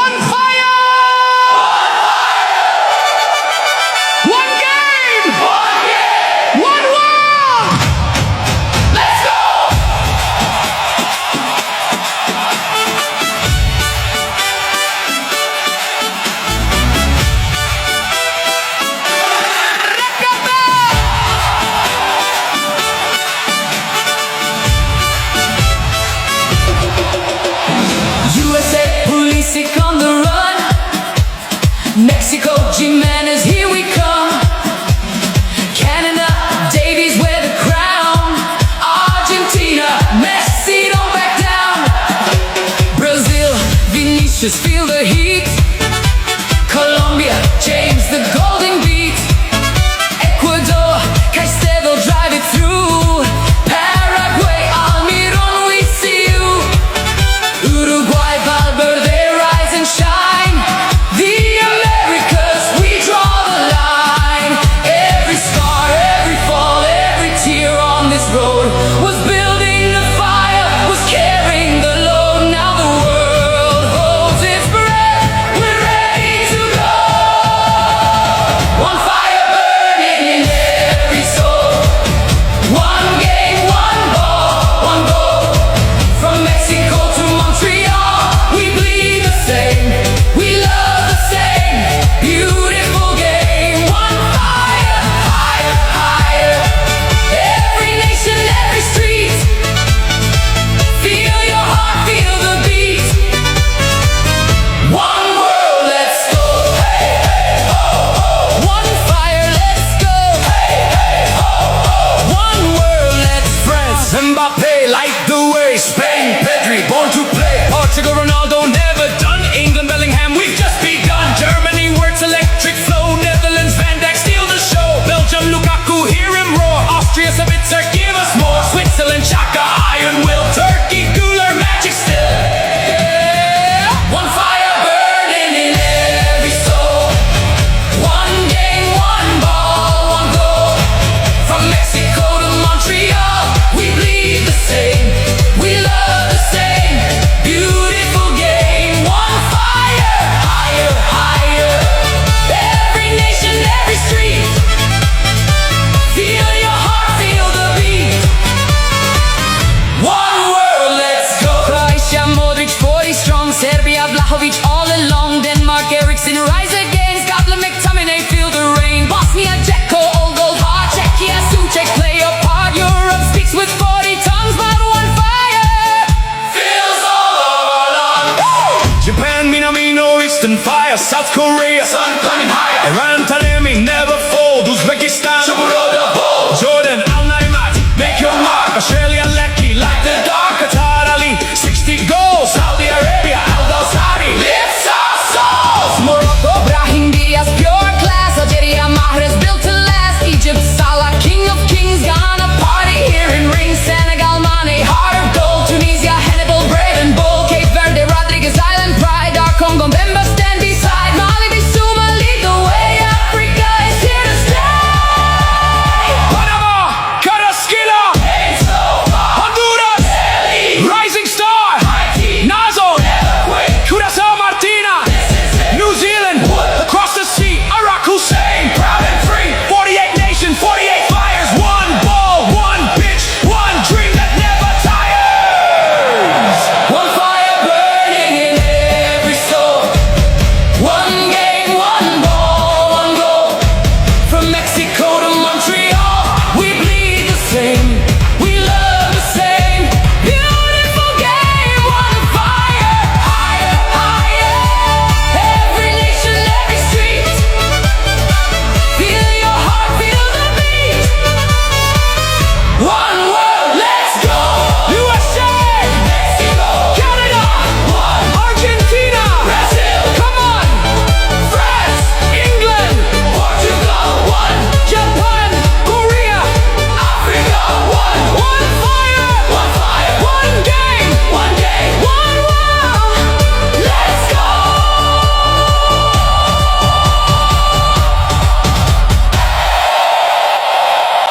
One fire! One game! One world! Let's go! USA police sick on the run. Mexico, Jimenez, here we come. Canada, Davies wear the crown. Argentina, Messi don't back down. Brazil, Vinicius feel the heat. Colombia, James the golden beat. Ecuador, Caicedo drive it through. Paraguay, Almiron, we see you. Uruguay, Valverde, rise and shine. The Americas, we draw the line. Every scar, every fall, every tear on this road was building the fire, was carrying the load. Now the world holds its breath, we're ready to go. One fire burning in every soul. One game, one ball, one goal. From Mexico to Montreal, we bleed the same, we love the same. Beautiful game. One fire, higher, higher. Every nation, every street. Feel your heart, feel the beat. One world, let's go. Hey, hey, ho, ho. One fire, let's go. Hey, hey, ho, ho. One world, let's France, Mbappe, light the way. Spain, Pedri, born to play. Portugal, Ronaldo, never done. England, Bellingham, we've just begun. Germany, works electric flow. Netherlands, Van Dijk, steal the show. Belgium, Lukaku, hear him roar. Austria, Sabitzer, give us more. Switzerland, Xhaka, iron will. Turkey, Güler, magic still. One fire burning in every soul. One game, one ball, one goal. From Mexico to Montreal, we bleed the same, we love the same. Beautiful game. One fire, higher, higher. Every nation, every street. Feel your heart, feel the beat. One world, let's go. Croatia, Modric, 40 strong. Serbia, Vlahovic, all along. Denmark, Eriksson, rise again. Scotland, McTominay, feel the rain. Bosnia, Dzeko, old gold heart. Czechia, Suchek, play your part. Europe speaks with 40 tongues, but one fire fills all our lungs. Japan, Minamino, Eastern fire. South Korea, sun climbing higher. Iran, Taremi, never fold. Uzbekistan,